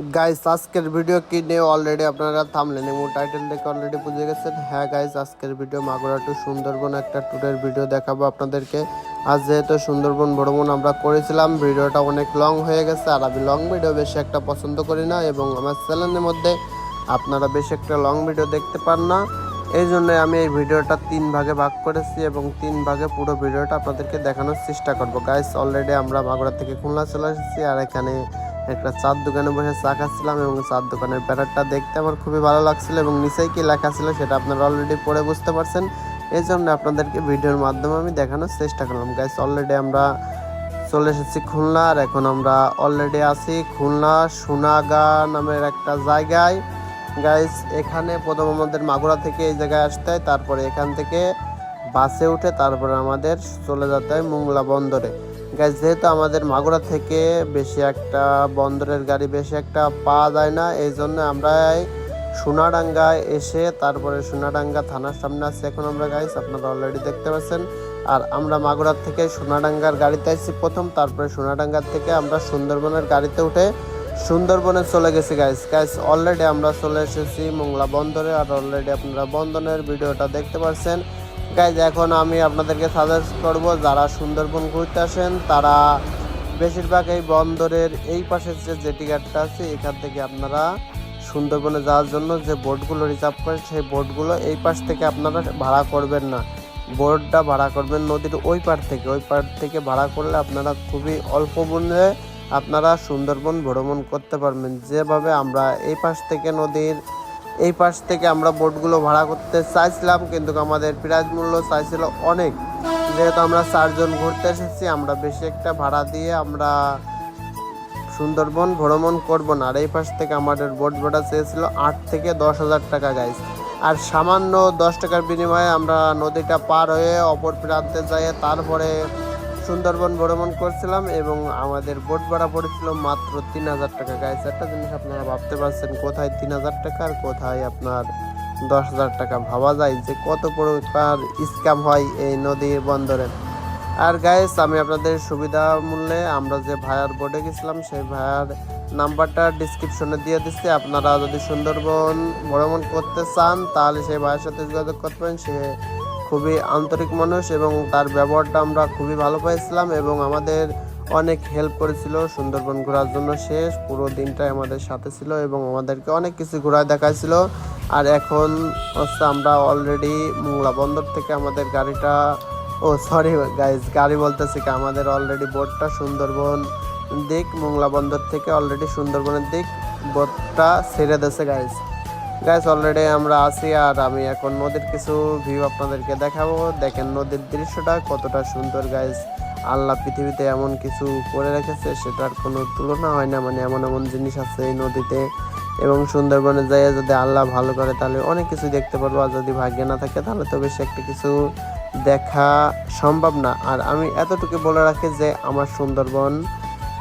Guys আজকের video কি নিয়ে অলরেডি আপনারা থামলেন এবং টাইটেল দেখে অলরেডি বুঝে গেছেন। হ্যাঁ গাইস, আজকের ভিডিও মাগুরা টু সুন্দরবন একটা ট্যুরের ভিডিও দেখাবো আপনাদেরকে। আজ যেহেতু সুন্দরবন ভ্রমণ আমরা করেছিলাম, ভিডিওটা অনেক লং হয়ে গেছে আর আমি লং ভিডিও বেশি একটা পছন্দ করি না এবং আমার চ্যানেলের মধ্যে আপনারা বেশি একটা লং ভিডিও দেখতে পান না। এই জন্য আমি এই ভিডিওটা 3 ভাগে ভাগ করেছি এবং 3 ভাগে পুরো ভিডিওটা আপনাদেরকে দেখানোর চেষ্টা করব। গাইস অলরেডি আমরা মাগুরা থেকে খুলনা চলে এসেছি আর এখানে একটা চার দোকানে বসে চা খাচ্ছিলাম এবং চার দোকানের ব্যানারটা দেখতে আমার খুবই ভালো লাগছিল এবং নিচেই কি লেখা ছিল সেটা আপনারা অলরেডি পড়ে বুঝতে পারছেন। এই জন্য আপনাদেরকে ভিডিওর মাধ্যমে আমি দেখানোর চেষ্টা করলাম। গাইস অলরেডি আমরা চলে এসেছি খুলনা আর এখন আমরা অলরেডি আছি খুলনা সোনাগা নামের একটা জায়গায়। গাইস এখানে প্রথম আমাদের মাগুরা থেকে এই জায়গায় আসতে হয়, তারপরে এখান থেকে বাসে উঠে তারপরে আমাদের চলে যেতে হয় মোংলা বন্দরে। গাইস যেহেতু আমাদের মাগুরা থেকে বেশি একটা বন্দরের গাড়ি বেশি একটা পাওয়া যায় না, এই জন্য আমরা সোনাডাঙ্গায় এসে তারপরে সোনাডাঙ্গা থানার সামনে আছি এখন আমরা। গাইস আপনারা অলরেডি দেখতে পাচ্ছেন আর আমরা মাগুরার থেকে সোনাডাঙ্গার গাড়িতে আসছি প্রথম, তারপরে সোনাডাঙ্গার থেকে আমরা সুন্দরবনের গাড়িতে উঠে সুন্দরবনে চলে গেছি। গাইস অলরেডি আমরা চলে এসেছি মোংলা বন্দরে আর অলরেডি আপনারা বন্দরের ভিডিওটা দেখতে পাচ্ছেন। গাইজ এখন আমি আপনাদেরকে সাজেস্ট করব যারা সুন্দরবন ঘুরতে আসেন তারা বেশিরভাগ এই বন্দরের এই পাশের যে জেটি ঘাটটা আছে এখান থেকে আপনারা সুন্দরবনে যাওয়ার জন্য যে বোটগুলো রিজার্ভ করেন সেই বোটগুলো এই পাশ থেকে আপনারা ভাড়া করবেন না, বোটটা ভাড়া করবেন নদীর ওই পার থেকে ভাড়া করলে আপনারা খুবই অল্প মূল্যে আপনারা সুন্দরবন ভ্রমণ করতে পারবেন। যেভাবে আমরা এই পাশ থেকে নদীর এই পাশ থেকে আমরা বোটগুলো ভাড়া করতে চাইছিলাম কিন্তু আমাদের প্রাইস মূল্য চাইছিল অনেক, যেহেতু আমরা 4 জন ঘুরতে এসেছি আমরা বেশি একটা ভাড়া দিয়ে আমরা সুন্দরবন ভ্রমণ করব না। আর এই পাশ থেকে আমাদের বোট ভাড়া চেয়েছিল 8 থেকে 10,000 টাকা গাইস, আর সামান্য 10 টাকার বিনিময়ে আমরা নদীটা পার হয়ে অপর প্রান্তে যাই তারপরে সুন্দরবন ভ্রমণ করছিলাম এবং আমাদের বোট ভাড়া পড়েছিল মাত্র 3,000 টাকা। গাইস একটা জিনিস আপনারা ভাবতে পারছেন কোথায় 3,000 টাকা আর কোথায় আপনার 10,000 টাকা, ভাবা যায় যে কত প্রকার স্ক্যাম হয় এই নদীর বন্দরে। আর গাইস আমি আপনাদের সুবিধা মূল্যে আমরা যে ভাইয়ার বোর্ডে গেছিলাম সেই ভাইয়ার নাম্বারটা ডিসক্রিপশনে দিয়ে দিচ্ছি, আপনারা যদি সুন্দরবন ভ্রমণ করতে চান তাহলে সেই ভাইয়ের সাথে যোগাযোগ করতে পারেন। সে খুবই আন্তরিক মানুষ এবং তার ব্যবহারটা আমরা খুবই ভালো পাইছিলাম এবং আমাদের অনেক হেল্প করেছিল সুন্দরবন ঘোরার জন্য। শেষ পুরো দিনটাই আমাদের সাথে ছিল এবং আমাদেরকে অনেক কিছু ঘোরায় দেখাইছিল। আর এখন হচ্ছে আমরা অলরেডি মোংলা বন্দর থেকে আমাদের গাড়িটা সরি গাইজ গাড়ি বলতেছি কি আমাদের অলরেডি বোটটা সুন্দরবন দিক মোংলা বন্দর থেকে অলরেডি সুন্দরবনের দিক বোটটা ছেড়ে দিয়েছে। গাইস অলরেডি আমরা আছি আর আমি এখন নদীর কিছু ভিউ আপনাদেরকে দেখাবো। দেখেন নদীর দৃশ্যটা কতটা সুন্দর গাইস, আল্লাহ পৃথিবীতে এমন কিছু করে রেখেছে সেটার কোনো তুলনা হয় না। মানে এমন এমন জিনিস আছে এই নদীতে এবং সুন্দরবনে যাই যদি আল্লাহ ভালো করে তাহলে অনেক কিছু দেখতে পারবো, আর যদি ভাগ্যে না থাকে তাহলে তো বেশি একটা কিছু দেখা সম্ভব না। আর আমি এতটুকু বলে রাখি যে আমার সুন্দরবন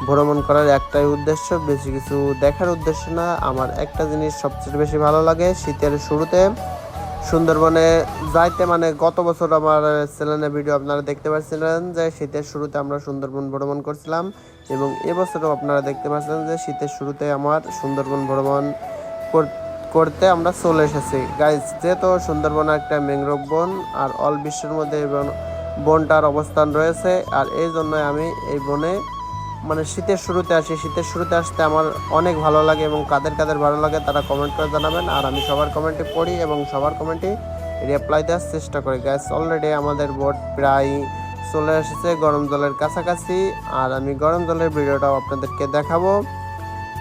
ভ্রমণ করার একটাই উদ্দেশ্য, বেশি কিছু দেখার উদ্দেশ্য না। আমার একটা জিনিস সবচেয়ে বেশি ভালো লাগে শীতের শুরুতে সুন্দরবনে যাইতে, মানে গত বছর আমার চ্যানেলে ভিডিও আপনারা দেখতে পাচ্ছিলেন যে শীতের শুরুতে আমরা সুন্দরবন ভ্রমণ করছিলাম এবং এবছরও আপনারা দেখতে পাচ্ছেন যে শীতের শুরুতে আমার সুন্দরবন ভ্রমণ করতে আমরা চলে এসেছি। গাইজ যেহেতু সুন্দরবন একটা ম্যানগ্রোভ বন আর অল বিশ্বের মধ্যে বনটার অবস্থান রয়েছে, আর এই জন্য আমি এই বনে মানে শীতের শুরুতে আসি। শীতের শুরুতে আসতে আমার অনেক ভালো লাগে এবং কাদের কাদের ভালো লাগে তারা কমেন্ট করে জানাবেন, আর আমি সবার কমেন্টে পড়ি এবং সবার কমেন্টে রিপ্লাই দেওয়ার চেষ্টা করি। গাইস অলরেডি আমাদের বোট প্রায় চলে এসেছে গরম জলের কাছাকাছি আর আমি গরম জলের ভিডিওটাও আপনাদেরকে দেখাবো।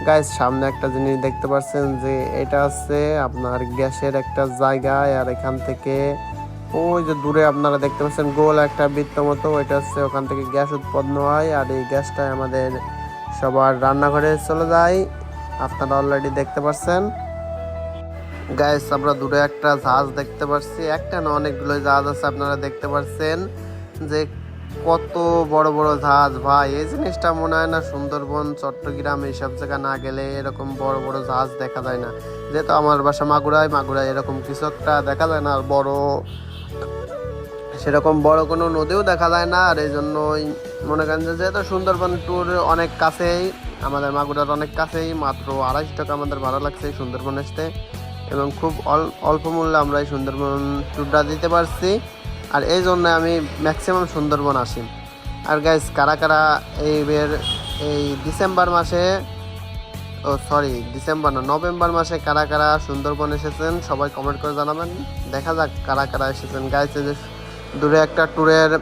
গাইস সামনে একটা জিনিস দেখতে পাচ্ছেন যে এটা হচ্ছে আপনার গ্যাসের একটা জায়গা, আর এখান থেকে ওই যে দূরে আপনারা দেখতে পাচ্ছেন গোল একটা বৃত্ত মতো, ওইটা হচ্ছে ওখান থেকে গ্যাস উৎপন্ন হয় আর এই গ্যাসটা আমাদের সবার রান্নাঘরে চলে যায়, আপনারা অলরেডি দেখতে পাচ্ছেন। গাইস আমরা দূরে একটা জাহাজ দেখতে পাচ্ছি, একটা না অনেকগুলো জাহাজ আছে আপনারা দেখতে পাচ্ছেন যে কত বড় বড় জাহাজ। ভাই এই জিনিসটা মনে হয় না সুন্দরবন চট্টগ্রাম এইসব জায়গা না গেলে এরকম বড় বড় জাহাজ দেখা যায় না। যেহেতু আমার বাসা মাগুরায় এরকম কিছু একটা দেখা যায় না, আর সেরকম বড় কোনো নদীও দেখা যায় না। আর এই জন্যই মনে করেন যে যেহেতু সুন্দরবন ট্যুর অনেক কাছেই আমাদের মাগুরার অনেক কাছেই, মাত্র 250 টাকা আমাদের ভাড়া লাগছে এই সুন্দরবন আসতে, এবং খুব অল্প মূল্যে আমরা এই সুন্দরবন ট্যুরটা দিতে পারছি। আর এই জন্য আমি ম্যাক্সিমাম সুন্দরবন আসি। আর গাইস, কারা কারা এই ডিসেম্বর মাসে, ডিসেম্বর না, নভেম্বর মাসে কারা কারা সুন্দরবন এসেছেন সবাই কমেন্ট করে জানাবেন। দেখা যাক কারা কারা এসেছেন। গাইস, এই যে দূরে একটা ট্যুরের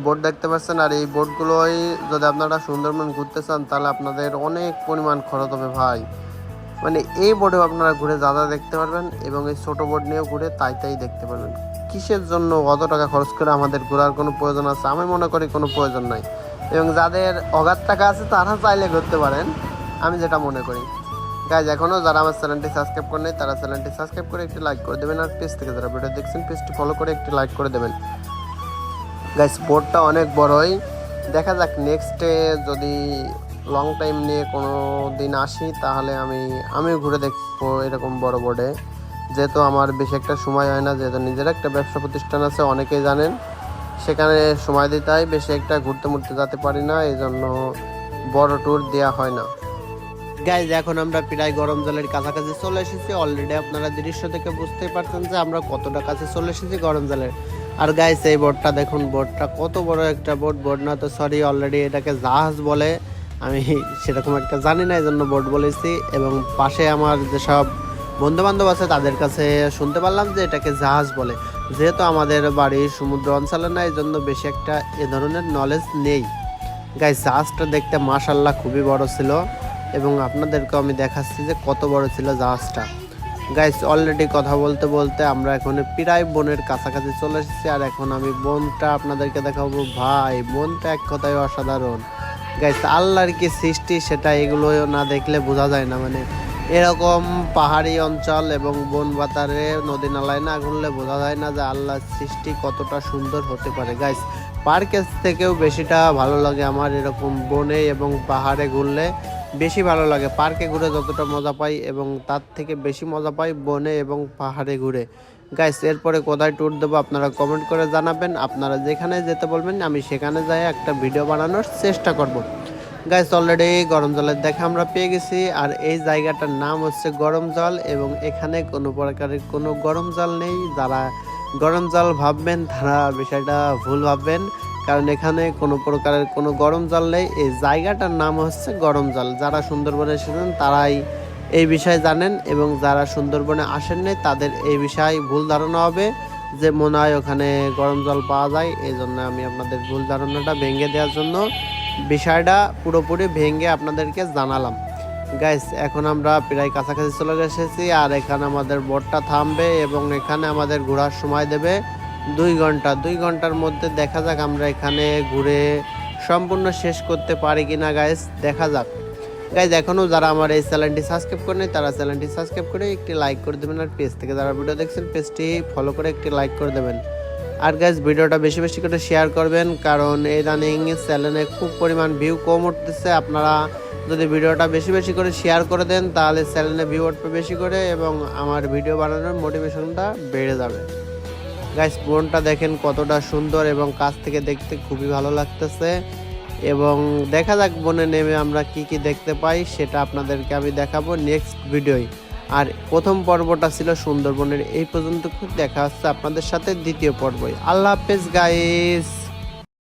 বোট দেখতে পাচ্ছেন, আর এই বোটগুলোই যদি আপনারা সুন্দরবন ঘুরতে চান তাহলে আপনাদের অনেক পরিমাণ খরচ হবে ভাই। মানে এই বোটেও আপনারা ঘুরে যা যা দেখতে পারবেন, এবং এই ছোটো বোট নিয়েও ঘুরে তাই দেখতে পারবেন। কিসের জন্য অত টাকা খরচ করে আমাদের ঘোরার কোনো প্রয়োজন আছে? আমি মনে করি কোনো প্রয়োজন নাই, এবং যাদের অগাধ টাকা আছে তারা চাইলে ঘুরতে পারেন, আমি যেটা মনে করি। গাইজ, এখনও যারা আমার চ্যানেলটি সাবস্ক্রাইব করে নেই তারা চ্যানেলটি সাবস্ক্রাইব করে একটি লাইক করে দেবেন, আর পেজ থেকে যারা ভিডিও দেখছেন পেজটি ফলো করে একটি লাইক করে দেবেন। গাইজ, বোটটা অনেক বড়ই। দেখা যাক নেক্সটে যদি লং টাইম নিয়ে কোনো দিন আসি তাহলে আমি ঘুরে দেখবো এরকম বড় বোর্ডে, যেহেতু আমার বেশি একটা সময় হয় না, যেহেতু নিজের একটা ব্যবসা প্রতিষ্ঠান আছে, অনেকেই জানেন, সেখানে সময় দিতে হয়, বেশি একটা ঘুরতে যেতে পারি না, এই জন্য বড় ট্যুর দেওয়া হয় না। গাইজ, এখন আমরা প্রায় গরম জলের কাছাকাছি চলে এসেছি। অলরেডি আপনারা দৃশ্য থেকে বুঝতেই পারছেন যে আমরা কতটা কাছে চলে এসেছি গরম জলের। আর গাইজ, এই বোটটা দেখুন, বোটটা কত বড় একটা বোট না তো, সরি, অলরেডি এটাকে জাহাজ বলে, আমি সেরকম একটা জানি না, এই জন্য বোট বলেছি। এবং পাশে আমার যেসব বন্ধু বান্ধব আছে তাদের কাছে শুনতে পারলাম যে এটাকে জাহাজ বলে। যেহেতু আমাদের বাড়ি সমুদ্র অঞ্চলে না, এই জন্য বেশি একটা এ ধরনের নলেজ নেই। গাইজ, জাহাজটা দেখতে মাশাআল্লাহ খুবই বড় ছিল, এবং আপনাদেরকে আমি দেখাচ্ছি যে কত বড় ছিল জাহাজটা। গাইজ, অলরেডি কথা বলতে বলতে আমরা এখন প্রায় বনের কাছাকাছি চলে এসেছি, আর এখন আমি বনটা আপনাদেরকে দেখাবো। ভাই, বনটা এক কথায় অসাধারণ। গাইজ, আল্লাহর কি সৃষ্টি সেটা এগুলো না দেখলে বোঝা যায় না। মানে এরকম পাহাড়ি অঞ্চল এবং বন বাতারে নদী নালায় না ঘুরলে বোঝা যায় না যে আল্লাহর সৃষ্টি কতটা সুন্দর হতে পারে। গাইজ, পার্কের থেকেও বেশিটা ভালো লাগে আমার এরকম বনে এবং পাহাড়ে ঘুরলে বেশি ভালো লাগে। পার্কে ঘুরে যতটা মজা পাই এবং তার থেকে বেশি মজা পাই বনে এবং পাহাড়ে ঘুরে। গাইস, এরপরে কোথায় ট্যুর দেবো আপনারা কমেন্ট করে জানাবেন। আপনারা যেখানে যেতে বলবেন আমি সেখানে যাই একটা ভিডিও বানানোর চেষ্টা করব। গাইস, অলরেডি গরম জলের দেখা আমরা পেয়ে গেছি, আর এই জায়গাটার নাম হচ্ছে গরম জল, এবং এখানে কোনো প্রকারের কোনো গরম জল নেই। যারা গরম জল ভাববেন তারা বিষয়টা ভুল ভাববেন, কারণ এখানে কোনো প্রকারের কোনো গরম জল নেই। এই জায়গাটার নাম হচ্ছে গরম জল। যারা সুন্দরবনে এসেছেন তারাই এই বিষয়ে জানেন, এবং যারা সুন্দরবনে আসেন নাই তাদের এই বিষয়ে ভুল ধারণা হবে যে মনে হয় ওখানে গরম জল পাওয়া যায়। এই জন্য আমি আপনাদের ভুল ধারণাটা ভেঙে দেওয়ার জন্য বিষয়টা পুরোপুরি ভেঙে আপনাদেরকে জানালাম। গাইস, এখন আমরা প্রায় কাছাকাছি চলে এসেছি, আর এখানে আমাদের বোটটা থামবে এবং এখানে আমাদের ঘোরার সময় দেবে 2 ঘন্টা। 2 ঘন্টার মধ্যে দেখা যাক আমরা এখানে ঘুরে সম্পূর্ণ শেষ করতে পারি কিনা। গাইস, দেখা যাক। গাইস, এখনও যারা আমার এই চ্যানেলটি সাবস্ক্রাইব করেনি তারা চ্যানেলটি সাবস্ক্রাইব করে একটি লাইক করে দেবেন, আর পেজ থেকে যারা ভিডিও দেখছেন পেজটি ফলো করে একটি লাইক করে দেবেন। আর গাইস, ভিডিওটা বেশি বেশি করে শেয়ার করবেন, কারণ এই রানিং চ্যানেলে খুব পরিমাণ ভিউ কম উঠতেছে। আপনারা যদি ভিডিওটা বেশি বেশি করে শেয়ার করে দেন তাহলে চ্যানেলে ভিউ উঠবে বেশি করে, এবং আমার ভিডিও বানানোর মোটিভেশনটা বেড়ে যাবে। গাইস, বনটা দেখেন কতটা সুন্দর, এবং কাছ থেকে দেখতে খুবই ভালো লাগতেছে। এবং দেখা যাক বনে নেমে আমরা কি কি দেখতে পাই, সেটা আপনাদেরকে আমি দেখাবো নেক্সট ভিডিওয়। আর প্রথম পর্বটা ছিল সুন্দরবনের, এই পর্যন্ত দেখা হচ্ছে আপনাদের সাথে দ্বিতীয় পর্বই। আল্লাহ হাফেজ গাইস।